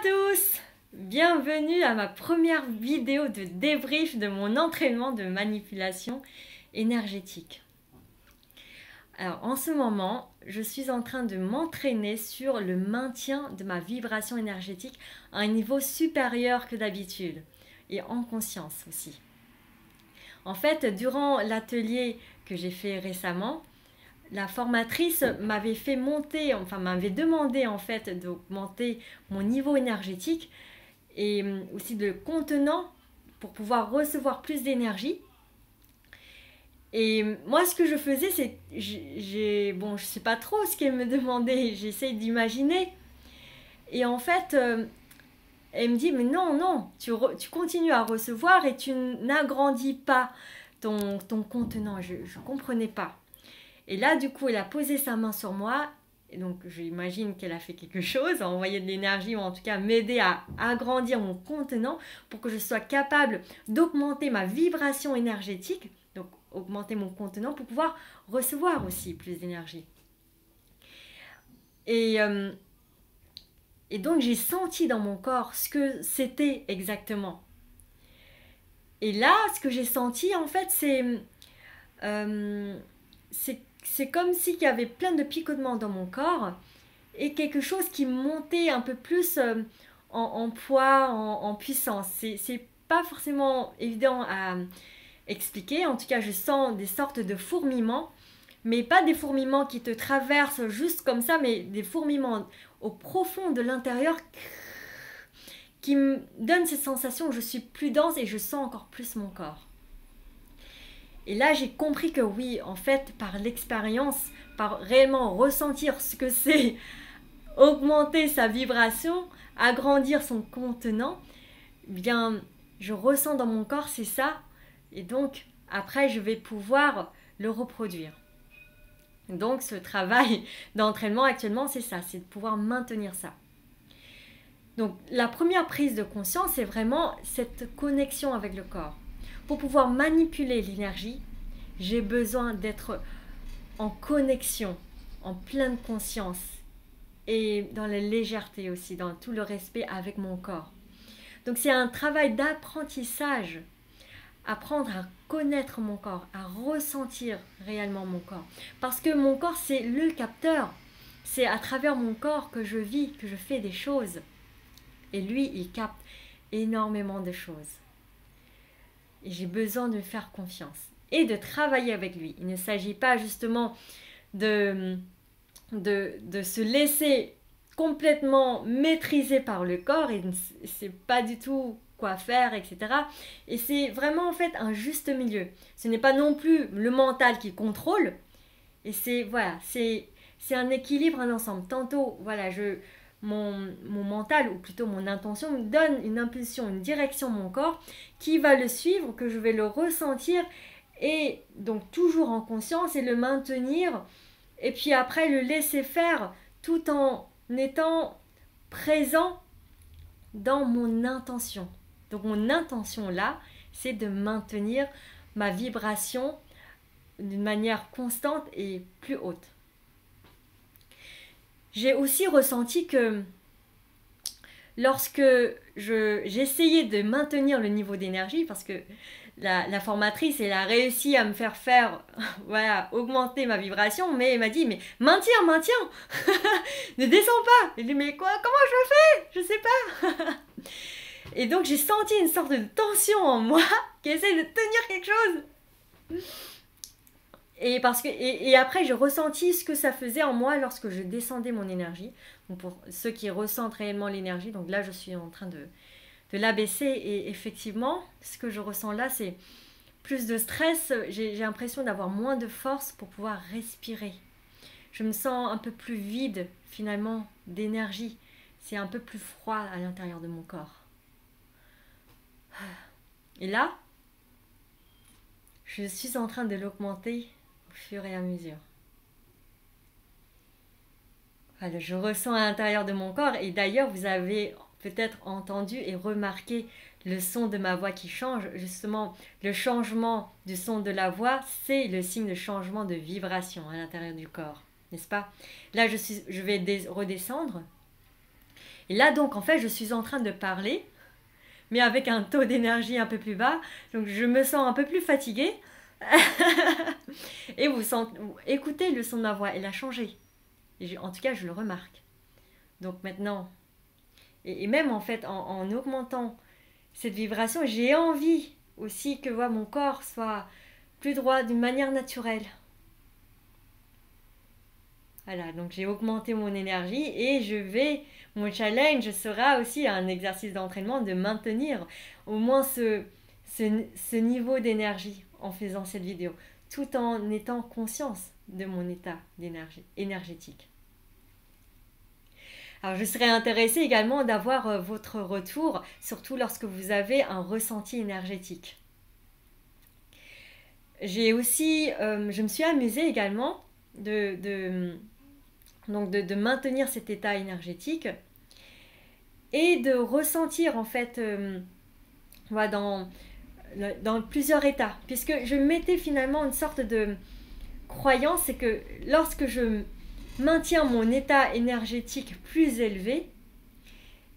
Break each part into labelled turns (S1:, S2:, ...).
S1: tous! Bienvenue à ma première vidéo de débrief de mon entraînement de manipulation énergétique. Alors en ce moment, je suis en train de m'entraîner sur le maintien de ma vibration énergétique à un niveau supérieur que d'habitude et en conscience aussi. En fait, durant l'atelier que j'ai fait récemment, la formatrice m'avait fait monter, enfin m'avait demandé en fait d'augmenter mon niveau énergétique et aussi de contenant pour pouvoir recevoir plus d'énergie. Et moi ce que je faisais c'est, je sais pas trop ce qu'elle me demandait, j'essaye d'imaginer. Et en fait, elle me dit mais non, tu continues à recevoir et tu n'agrandis pas ton contenant. Je comprenais pas. Et là, du coup, elle a posé sa main sur moi. Et donc, j'imagine qu'elle a fait quelque chose, a envoyé de l'énergie ou en tout cas m'aider à agrandir mon contenant pour que je sois capable d'augmenter ma vibration énergétique, donc augmenter mon contenant pour pouvoir recevoir aussi plus d'énergie. Et donc, j'ai senti dans mon corps ce que c'était exactement. Et là, ce que j'ai senti, en fait, c'est comme s'il y avait plein de picotements dans mon corps et quelque chose qui montait un peu plus en poids, en puissance. C'est pas forcément évident à expliquer. En tout cas, je sens des sortes de fourmillements, mais pas des fourmillements qui te traversent juste comme ça, mais des fourmillements au profond de l'intérieur qui me donnent cette sensation où je suis plus dense et je sens encore plus mon corps. Et là, j'ai compris que oui, en fait, par l'expérience, par réellement ressentir ce que c'est augmenter sa vibration, agrandir son contenant, bien, je ressens dans mon corps, c'est ça. Et donc, après, je vais pouvoir le reproduire. Donc, ce travail d'entraînement actuellement, c'est ça, c'est de pouvoir maintenir ça. Donc, la première prise de conscience, c'est vraiment cette connexion avec le corps. Pour pouvoir manipuler l'énergie, j'ai besoin d'être en connexion, en pleine conscience et dans la légèreté aussi, dans tout le respect avec mon corps. Donc c'est un travail d'apprentissage, apprendre à connaître mon corps, à ressentir réellement mon corps. Parce que mon corps, c'est le capteur. C'est à travers mon corps que je vis, que je fais des choses. Et lui, il capte énormément de choses. Et j'ai besoin de faire confiance et de travailler avec lui. Il ne s'agit pas justement de se laisser complètement maîtriser par le corps et ne sait pas du tout quoi faire, etc. Et c'est vraiment en fait un juste milieu. Ce n'est pas non plus le mental qui contrôle. Et c'est un équilibre, un ensemble. Tantôt, voilà, mon mental, ou plutôt mon intention, me donne une impulsion, une direction mon corps qui va le suivre, que je vais le ressentir et donc toujours en conscience et le maintenir et puis après le laisser faire tout en étant présent dans mon intention. Donc mon intention là, c'est de maintenir ma vibration d'une manière constante et plus haute. J'ai aussi ressenti que lorsque j'essayais de maintenir le niveau d'énergie, parce que la formatrice, elle a réussi à me faire voilà, augmenter ma vibration, mais elle m'a dit, mais maintiens, ne descends pas. Elle dit, mais quoi, comment je fais? Je sais pas. Et donc j'ai senti une sorte de tension en moi qui essaie de tenir quelque chose. Et après, j'ai ressenti ce que ça faisait en moi lorsque je descendais mon énergie. Donc pour ceux qui ressentent réellement l'énergie, donc là, je suis en train de l'abaisser. Et effectivement, ce que je ressens là, c'est plus de stress. J'ai l'impression d'avoir moins de force pour pouvoir respirer. Je me sens un peu plus vide, finalement, d'énergie. C'est un peu plus froid à l'intérieur de mon corps. Et là, je suis en train de l'augmenter au fur et à mesure. Voilà, je ressens à l'intérieur de mon corps et d'ailleurs vous avez peut-être entendu et remarqué le son de ma voix qui change. Justement, le changement du son de la voix, c'est le signe de changement de vibration à l'intérieur du corps, n'est-ce pas? Là, je vais redescendre Et là donc en fait je suis en train de parler, mais avec un taux d'énergie un peu plus bas, donc je me sens un peu plus fatiguée. Et vous écoutez le son de ma voix, elle a changé. En tout cas je le remarque. Donc maintenant, et même en fait en augmentant cette vibration, j'ai envie aussi que mon corps soit plus droit d'une manière naturelle. Voilà, donc j'ai augmenté mon énergie et mon challenge sera aussi un exercice d'entraînement de maintenir au moins ce niveau d'énergie en faisant cette vidéo, tout en étant conscience de mon état d'énergie énergétique. Alors je serais intéressée également d'avoir votre retour, surtout lorsque vous avez un ressenti énergétique. Je me suis amusée également de maintenir cet état énergétique et de ressentir en fait dans plusieurs états, puisque je mettais finalement une sorte de croyance, c'est que lorsque je maintiens mon état énergétique plus élevé,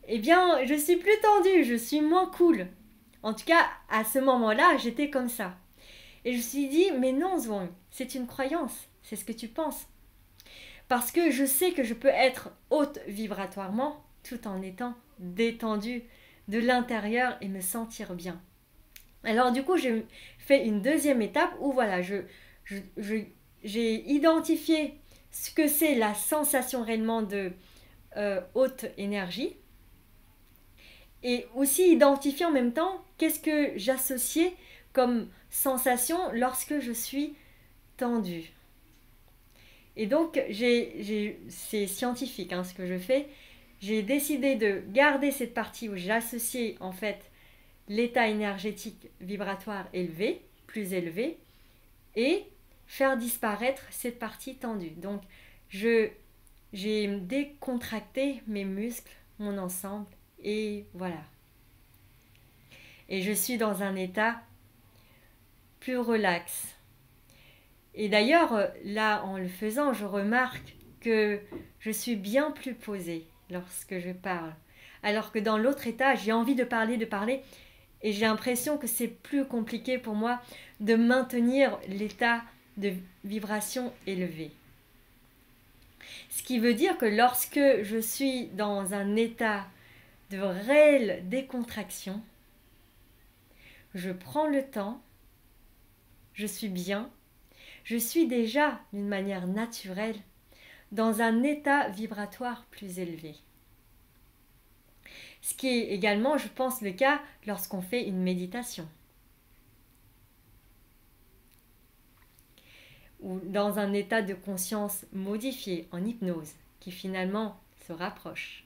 S1: eh bien je suis plus tendue, je suis moins cool. En tout cas, à ce moment-là, j'étais comme ça. Et je me suis dit, mais non Zwang, c'est une croyance, c'est ce que tu penses. Parce que je sais que je peux être haute vibratoirement tout en étant détendue de l'intérieur et me sentir bien. Alors du coup, j'ai fait une deuxième étape où voilà, j'ai identifié ce que c'est la sensation réellement de haute énergie et aussi identifier en même temps qu'est-ce que j'associais comme sensation lorsque je suis tendue. Et donc, c'est scientifique ce que je fais. J'ai décidé de garder cette partie où j'ai associé en fait l'état énergétique vibratoire élevé, plus élevé, et faire disparaître cette partie tendue. Donc, j'ai décontracté mes muscles, mon ensemble, et voilà. Et je suis dans un état plus relax. Et d'ailleurs, là, en le faisant, je remarque que je suis bien plus posée lorsque je parle. Alors que dans l'autre état, j'ai envie de parler, et j'ai l'impression que c'est plus compliqué pour moi de maintenir l'état de vibration élevé. Ce qui veut dire que lorsque je suis dans un état de réelle décontraction, je prends le temps, je suis bien, je suis déjà d'une manière naturelle dans un état vibratoire plus élevé. Ce qui est également, je pense, le cas lorsqu'on fait une méditation. Ou dans un état de conscience modifié, en hypnose, qui finalement se rapproche.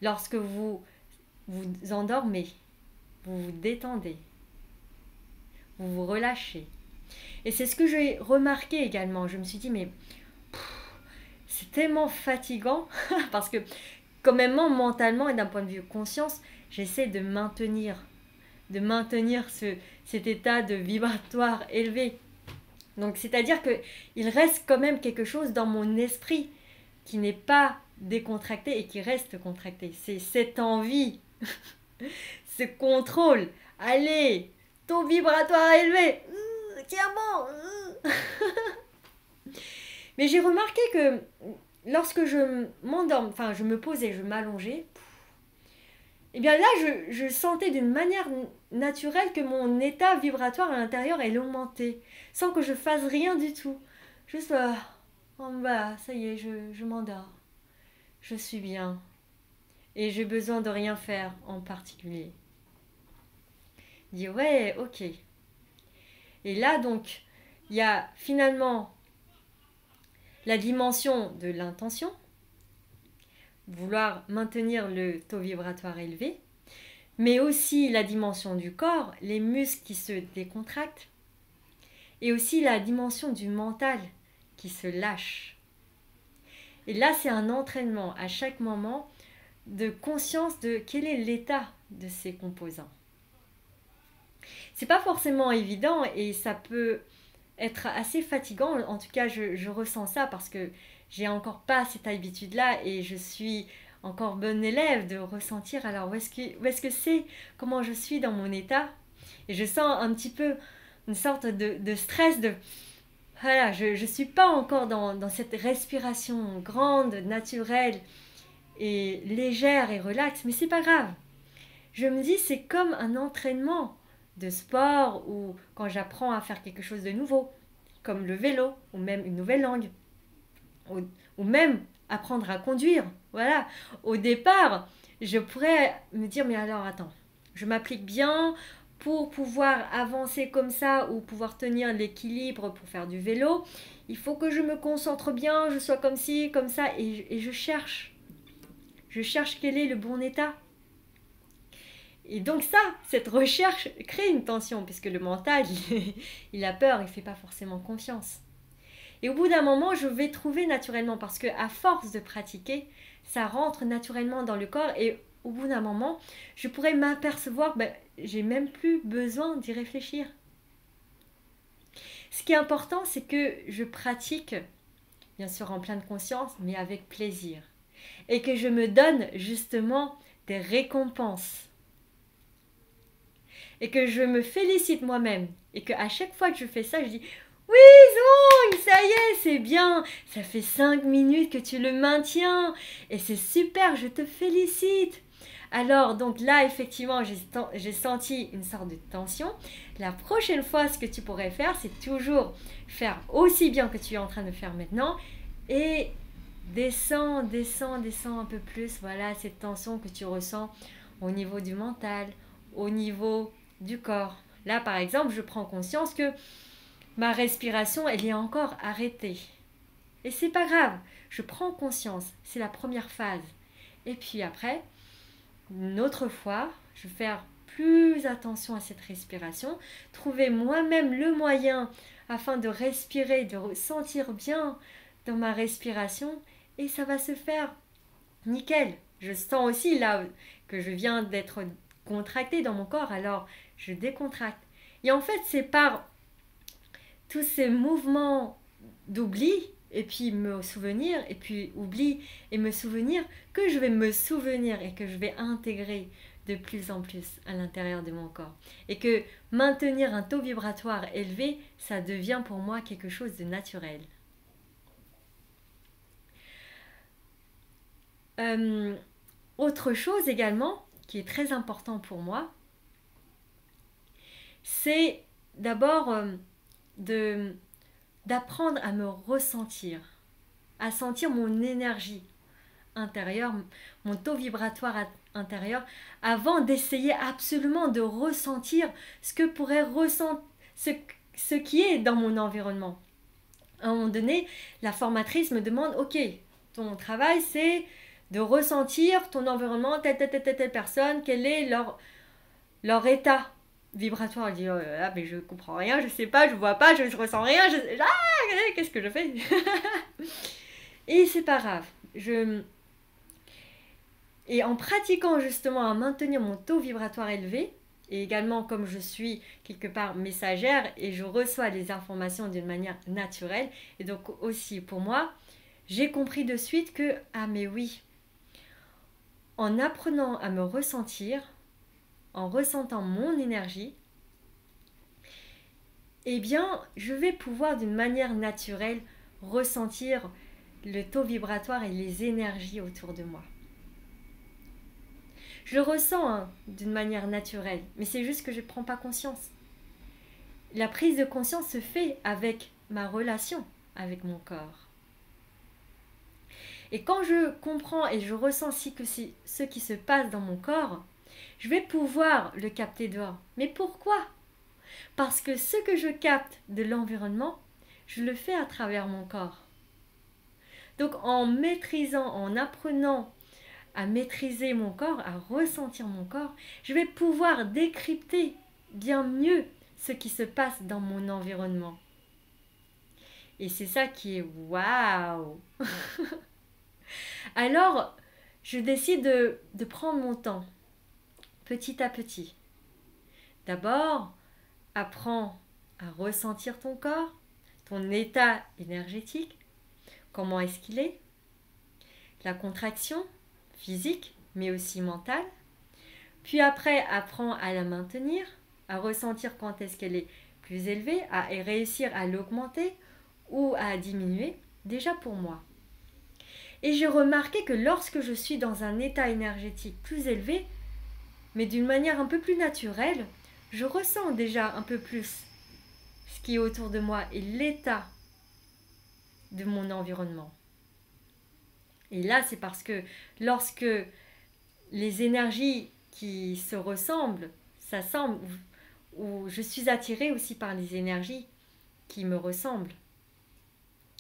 S1: Lorsque vous vous endormez, vous vous détendez, vous vous relâchez. Et c'est ce que j'ai remarqué également. Je me suis dit, mais c'est tellement fatigant parce que quand même mentalement et d'un point de vue conscience, j'essaie de maintenir cet état de vibratoire élevé. Donc c'est-à-dire qu'il reste quand même quelque chose dans mon esprit qui n'est pas décontracté et qui reste contracté. C'est cette envie, ce contrôle. Allez, ton vibratoire élevé. Tiens bon. Mais j'ai remarqué que lorsque je m'endorme, je me posais, je m'allongeais, et bien là, je sentais d'une manière naturelle que mon état vibratoire à l'intérieur est augmenté, sans que je fasse rien du tout. Juste en bas, ça y est, je m'endors. Je suis bien. Et j'ai besoin de rien faire en particulier. Dire ouais, ok. Et là, donc, il y a finalement la dimension de l'intention, vouloir maintenir le taux vibratoire élevé, mais aussi la dimension du corps, les muscles qui se décontractent, et aussi la dimension du mental qui se lâche. Et là, c'est un entraînement à chaque moment de conscience de quel est l'état de ces composants. C'est pas forcément évident et ça peut être assez fatigant. En tout cas, je ressens ça parce que j'ai encore pas cette habitude-là et je suis encore bonne élève de ressentir alors où est-ce que c'est, comment je suis dans mon état. Et je sens un petit peu une sorte de stress, de voilà, je ne suis pas encore dans cette respiration grande, naturelle et légère et relaxe, mais c'est pas grave. Je me dis c'est comme un entraînement de sport ou quand j'apprends à faire quelque chose de nouveau, comme le vélo ou même une nouvelle langue ou, ou même apprendre à conduire. Voilà, au départ, je pourrais me dire mais alors attends, je m'applique bien pour pouvoir avancer comme ça ou pouvoir tenir l'équilibre pour faire du vélo. Il faut que je me concentre bien, je sois comme ci, comme ça et je cherche. Je cherche quel est le bon état. Et donc ça, cette recherche crée une tension, puisque le mental, il a peur, il ne fait pas forcément confiance. Et au bout d'un moment, je vais trouver naturellement, parce que à force de pratiquer, ça rentre naturellement dans le corps, et au bout d'un moment, je pourrais m'apercevoir, ben, j'ai même plus besoin d'y réfléchir. Ce qui est important, c'est que je pratique, bien sûr en pleine conscience, mais avec plaisir. Et que je me donne justement des récompenses et que je me félicite moi-même et qu'à chaque fois que je fais ça, je dis oui Zong, ça y est, c'est bien, ça fait 5 minutes que tu le maintiens et c'est super, je te félicite. Alors donc là effectivement j'ai senti une sorte de tension. La prochaine fois ce que tu pourrais faire c'est toujours faire aussi bien que tu es en train de faire maintenant et descends un peu plus, voilà cette tension que tu ressens au niveau du mental, au niveau du corps. Là, par exemple, je prends conscience que ma respiration, elle est encore arrêtée. Et c'est pas grave, je prends conscience, c'est la première phase. Et puis après, une autre fois, je vais faire plus attention à cette respiration, trouver moi-même le moyen afin de respirer, de sentir bien dans ma respiration, et ça va se faire nickel. Je sens aussi là que je viens d'être contractée dans mon corps, alors je décontracte. Et en fait, c'est par tous ces mouvements d'oubli, et puis me souvenir, et puis oubli et me souvenir, que je vais me souvenir et que je vais intégrer de plus en plus à l'intérieur de mon corps. Et que maintenir un taux vibratoire élevé, ça devient pour moi quelque chose de naturel. Autre chose également, qui est très important pour moi, c'est d'abord d'apprendre à me ressentir, à sentir mon énergie intérieure, mon taux vibratoire intérieur, avant d'essayer absolument de ressentir ce que pourrait ressentir, ce qui est dans mon environnement. À un moment donné, la formatrice me demande, ok, ton travail c'est de ressentir ton environnement, telle personne, quel est leur état vibratoire. Elle dit, oh là là, mais je comprends rien, je sais pas, je vois pas, je ressens rien, qu'est-ce que je fais? Et c'est pas grave. Et en pratiquant justement à maintenir mon taux vibratoire élevé, et également comme je suis quelque part messagère et je reçois les informations d'une manière naturelle, et donc aussi pour moi, j'ai compris de suite que, ah mais oui, en apprenant à me ressentir, en ressentant mon énergie, eh bien, je vais pouvoir d'une manière naturelle ressentir le taux vibratoire et les énergies autour de moi. Je le ressens hein, d'une manière naturelle, mais c'est juste que je ne prends pas conscience. La prise de conscience se fait avec ma relation avec mon corps. Et quand je comprends et je ressens que c'est ce qui se passe dans mon corps, je vais pouvoir le capter dehors. Mais pourquoi? Parce que ce que je capte de l'environnement, je le fais à travers mon corps. Donc en maîtrisant, en apprenant à maîtriser mon corps, à ressentir mon corps, je vais pouvoir décrypter bien mieux ce qui se passe dans mon environnement. Et c'est ça qui est waouh. Alors, je décide de prendre mon temps, petit à petit. D'abord, apprends à ressentir ton corps, ton état énergétique, comment est-ce qu'il est, la contraction physique, mais aussi mentale. Puis après, apprends à la maintenir, à ressentir quand est-ce qu'elle est plus élevée, à réussir à l'augmenter ou à diminuer, déjà pour moi. Et j'ai remarqué que lorsque je suis dans un état énergétique plus élevé, mais d'une manière un peu plus naturelle, je ressens déjà un peu plus ce qui est autour de moi et l'état de mon environnement. Et là, c'est parce que lorsque les énergies qui se ressemblent, s'assemblent, ou je suis attirée aussi par les énergies qui me ressemblent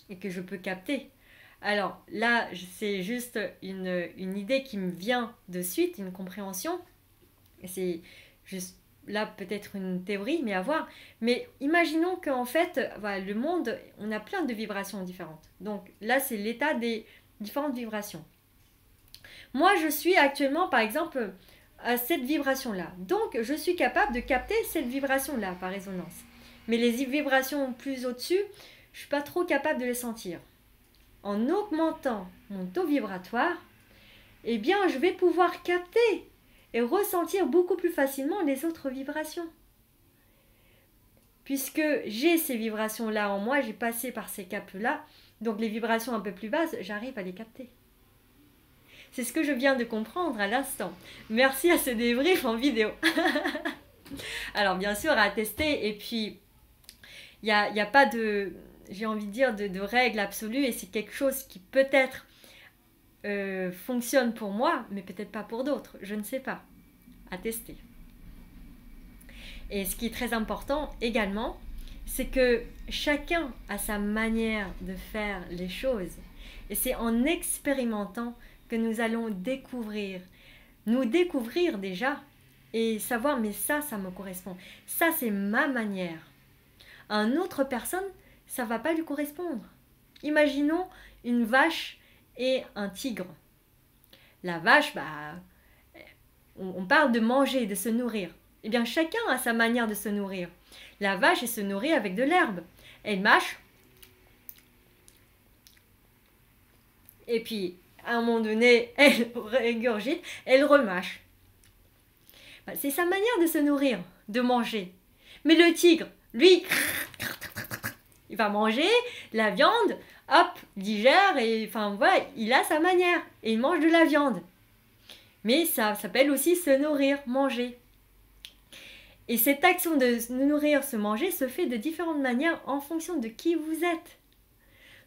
S1: et que je peux capter. Alors là, c'est juste une idée qui me vient de suite, une compréhension. C'est juste là peut-être une théorie, mais à voir. Mais imaginons qu'en fait, voilà, le monde, on a plein de vibrations différentes. Donc là, c'est l'état des différentes vibrations. Moi, je suis actuellement, par exemple, à cette vibration-là. Donc, je suis capable de capter cette vibration-là par résonance. Mais les vibrations plus au-dessus, je ne suis pas trop capable de les sentir. En augmentant mon taux vibratoire, eh bien, je vais pouvoir capter et ressentir beaucoup plus facilement les autres vibrations. Puisque j'ai ces vibrations-là en moi, j'ai passé par ces capes-là, donc les vibrations un peu plus basses, j'arrive à les capter. C'est ce que je viens de comprendre à l'instant. Merci à ce débrief en vidéo. Alors bien sûr, à tester, et puis il n'y a pas de, j'ai envie de dire, de règle absolue, et c'est quelque chose qui peut-être fonctionne pour moi, mais peut-être pas pour d'autres, je ne sais pas. À tester. Et ce qui est très important également, c'est que chacun a sa manière de faire les choses. Et c'est en expérimentant que nous allons nous découvrir déjà, et savoir, mais ça me correspond. Ça, c'est ma manière. À une autre personne, ça ne va pas lui correspondre. Imaginons une vache et un tigre. La vache, on parle de manger, de se nourrir. Eh bien, chacun a sa manière de se nourrir. La vache, elle se nourrit avec de l'herbe. Elle mâche. Et puis, à un moment donné, elle régurgite, elle remâche. C'est sa manière de se nourrir, de manger. Mais le tigre, lui, il va manger la viande, hop, digère, et enfin voilà, il a sa manière. Et il mange de la viande. Mais ça s'appelle aussi se nourrir, manger. Et cette action de se nourrir, se manger, se fait de différentes manières en fonction de qui vous êtes.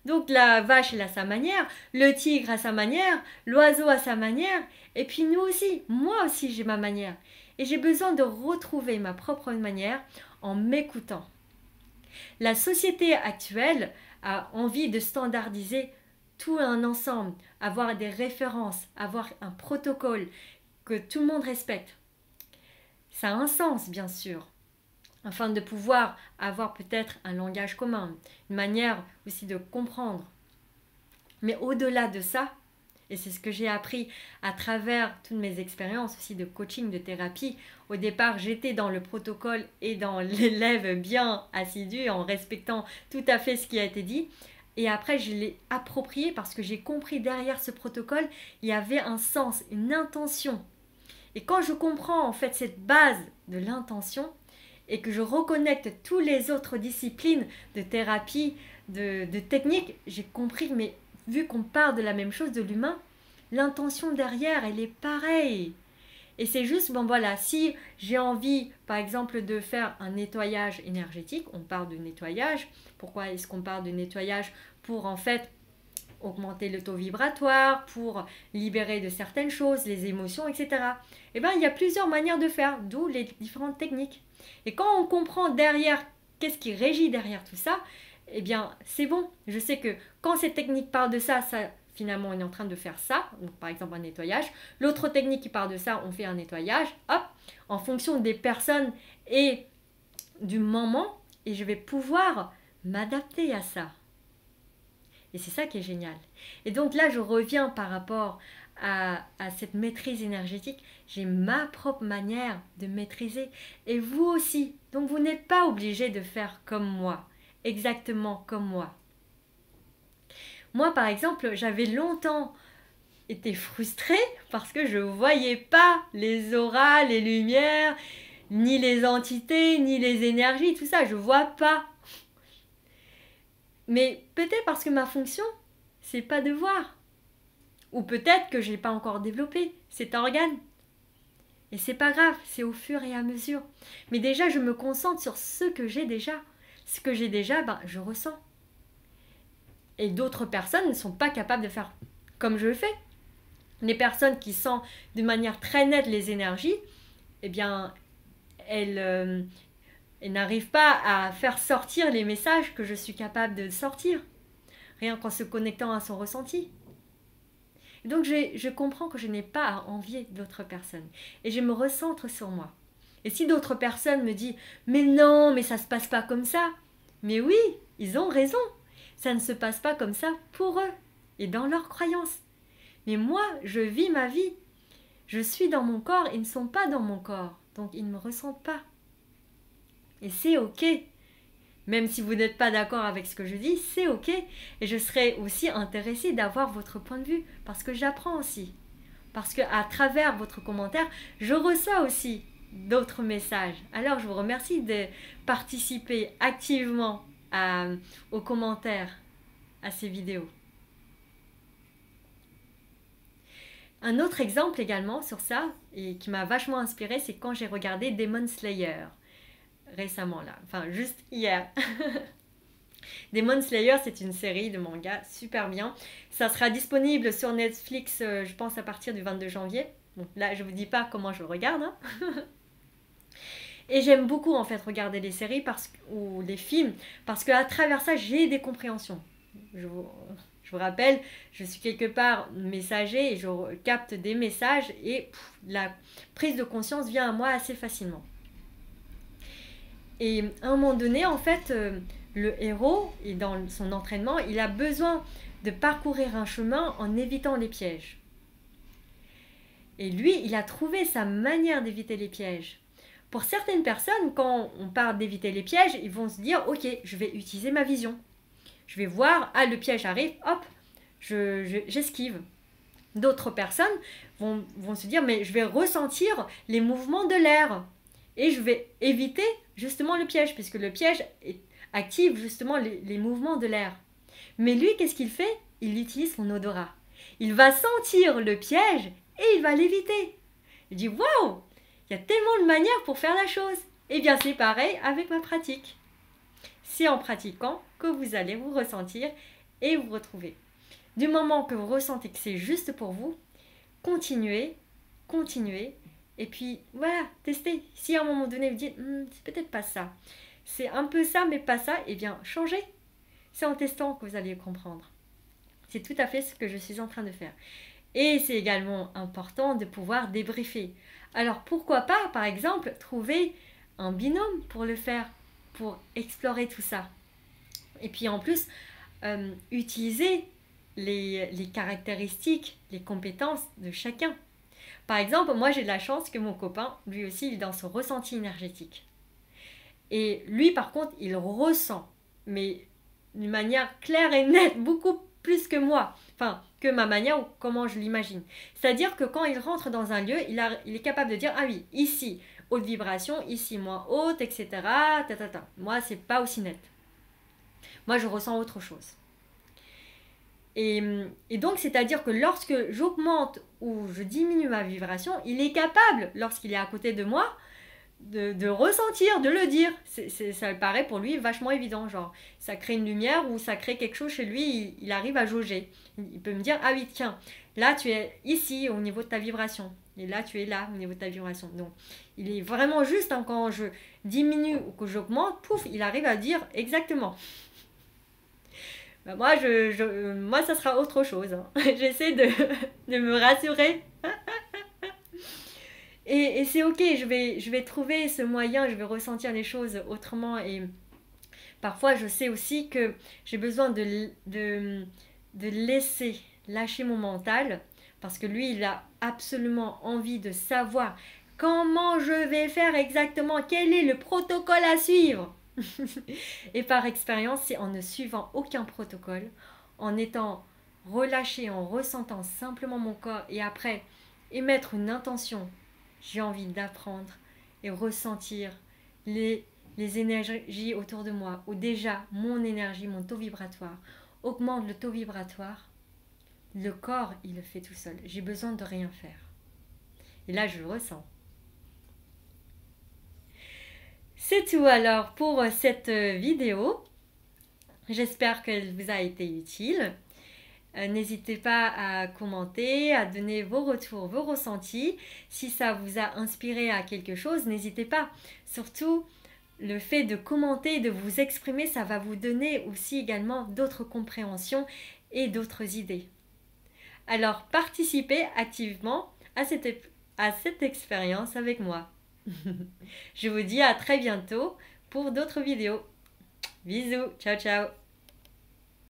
S1: Donc la vache, elle a sa manière, le tigre a sa manière, l'oiseau a sa manière, et puis nous aussi, moi aussi j'ai ma manière. Et j'ai besoin de retrouver ma propre manière en m'écoutant. La société actuelle a envie de standardiser tout un ensemble, avoir des références, avoir un protocole que tout le monde respecte. Ça a un sens, bien sûr, afin de pouvoir avoir peut-être un langage commun, une manière aussi de comprendre. Mais au-delà de ça, et c'est ce que j'ai appris à travers toutes mes expériences aussi de coaching, de thérapie, au départ j'étais dans le protocole et dans l'élève bien assidu en respectant tout à fait ce qui a été dit. Et après, je l'ai approprié parce que j'ai compris derrière ce protocole, il y avait un sens, une intention. Et quand je comprends en fait cette base de l'intention et que je reconnecte toutes les autres disciplines de thérapie, de technique, j'ai compris, mais vu qu'on parle de la même chose, de l'humain, l'intention derrière, elle est pareille. Et c'est juste, bon voilà, si j'ai envie, par exemple, de faire un nettoyage énergétique, on parle de nettoyage. Pourquoi est-ce qu'on parle de nettoyage? Pour en fait augmenter le taux vibratoire, pour libérer de certaines choses, les émotions, etc. Eh bien, il y a plusieurs manières de faire, d'où les différentes techniques. Et quand on comprend derrière, qu'est-ce qui régit derrière tout ça, eh bien, c'est bon. Je sais que quand cette technique parle de ça, finalement, on est en train de faire ça, donc par exemple un nettoyage. L'autre technique qui parle de ça, on fait un nettoyage, hop, en fonction des personnes et du moment, et je vais pouvoir m'adapter à ça. Et c'est ça qui est génial. Et donc là, je reviens par rapport à cette maîtrise énergétique. J'ai ma propre manière de maîtriser. Et vous aussi. Donc vous n'êtes pas obligé de faire comme moi. Exactement comme moi. Moi, par exemple, j'avais longtemps été frustrée parce que je voyais pas les auras, les lumières, ni les entités, ni les énergies, tout ça, je vois pas. Mais peut-être parce que ma fonction, c'est pas de voir. Ou peut-être que j'ai pas encore développé cet organe. Et c'est pas grave, c'est au fur et à mesure. Mais déjà, je me concentre sur ce que j'ai déjà. Ce que j'ai déjà, ben, je ressens. Et d'autres personnes ne sont pas capables de faire comme je le fais. Les personnes qui sentent de manière très nette les énergies, eh bien, elles n'arrivent pas à faire sortir les messages que je suis capable de sortir, rien qu'en se connectant à son ressenti. Et donc, je comprends que je n'ai pas à envier d'autres personnes. Et je me recentre sur moi. Et si d'autres personnes me disent « Mais non, mais ça ne se passe pas comme ça !» Mais oui, ils ont raison. Ça ne se passe pas comme ça pour eux et dans leurs croyances. Mais moi, je vis ma vie. Je suis dans mon corps, ils ne sont pas dans mon corps. Donc, ils ne me ressentent pas. Et c'est ok. Même si vous n'êtes pas d'accord avec ce que je dis, c'est ok. Et je serais aussi intéressée d'avoir votre point de vue. Parce que j'apprends aussi. Parce qu'à travers votre commentaire, je reçois aussi d'autres messages. Alors, je vous remercie de participer activement aux commentaires à ces vidéos. Un autre exemple également sur ça, et qui m'a vachement inspirée, c'est quand j'ai regardé Demon Slayer. Récemment là, enfin juste hier. Demon Slayer, c'est une série de manga super bien. Ça sera disponible sur Netflix, je pense à partir du 22 janvier. Donc là, je vous dis pas comment je le regarde. Hein. Et j'aime beaucoup en fait regarder les séries ou les films parce qu'à travers ça, j'ai des compréhensions. Je vous rappelle, je suis quelque part messager et je capte des messages et la prise de conscience vient à moi assez facilement. Et à un moment donné, en fait, le héros, et dans son entraînement, il a besoin de parcourir un chemin en évitant les pièges. Et lui, il a trouvé sa manière d'éviter les pièges. Pour certaines personnes, quand on parle d'éviter les pièges, ils vont se dire « Ok, je vais utiliser ma vision. Je vais voir, ah, le piège arrive, hop, j'esquive. » D'autres personnes vont se dire « Mais je vais ressentir les mouvements de l'air. » Et je vais éviter justement le piège, puisque le piège active justement les mouvements de l'air. Mais lui, qu'est-ce qu'il fait? Il utilise son odorat. Il va sentir le piège et il va l'éviter. Il dit « Waouh, il y a tellement de manières pour faire la chose. » Eh bien, c'est pareil avec ma pratique. C'est en pratiquant que vous allez vous ressentir et vous retrouver. Du moment que vous ressentez que c'est juste pour vous, continuez, continuez. Et puis, voilà, testez. Si à un moment donné, vous dites, c'est peut-être pas ça. C'est un peu ça, mais pas ça, eh bien, changez. C'est en testant que vous allez comprendre. C'est tout à fait ce que je suis en train de faire. Et c'est également important de pouvoir débriefer. Alors, pourquoi pas, par exemple, trouver un binôme pour le faire, pour explorer tout ça. Et puis, en plus, utiliser les caractéristiques, les compétences de chacun. Par exemple, moi j'ai de la chance que mon copain, lui aussi, il est dans son ressenti énergétique. Et lui, par contre, il ressent, mais d'une manière claire et nette, beaucoup plus que moi. Enfin, que ma manière ou comment je l'imagine. C'est-à-dire que quand il rentre dans un lieu, il est capable de dire, ah oui, ici, haute vibration, ici, moins haute, etc. Moi, c'est pas aussi net. Moi, je ressens autre chose. Et donc, c'est-à-dire que lorsque j'augmente ou je diminue ma vibration, il est capable, lorsqu'il est à côté de moi, de ressentir, de le dire. Ça paraît pour lui vachement évident. Genre, ça crée une lumière ou ça crée quelque chose chez lui, il arrive à jauger. Il peut me dire, ah oui, tiens, là, tu es ici au niveau de ta vibration. Et là, tu es là au niveau de ta vibration. Donc, il est vraiment juste, hein, quand je diminue ou que j'augmente, pouf, il arrive à dire exactement. Ben moi, ça sera autre chose. Hein. J'essaie de me rassurer. Et c'est ok, je vais trouver ce moyen, je vais ressentir les choses autrement. Et parfois, je sais aussi que j'ai besoin de laisser lâcher mon mental. Parce que lui, il a absolument envie de savoir comment je vais faire exactement, quel est le protocole à suivre. Et par expérience, c'est en ne suivant aucun protocole, en étant relâcher en ressentant simplement mon corps et après émettre une intention. J'ai envie d'apprendre et ressentir les énergies autour de moi, ou déjà mon énergie, mon taux vibratoire, augmente le taux vibratoire, le corps, il le fait tout seul. J'ai besoin de rien faire. Et là, je le ressens. C'est tout alors pour cette vidéo. J'espère qu'elle vous a été utile. N'hésitez pas à commenter, à donner vos retours, vos ressentis. Si ça vous a inspiré à quelque chose, n'hésitez pas. Surtout, le fait de commenter, de vous exprimer, ça va vous donner aussi également d'autres compréhensions et d'autres idées. Alors, participez activement à cette expérience avec moi. Je vous dis à très bientôt pour d'autres vidéos. Bisous, ciao ciao.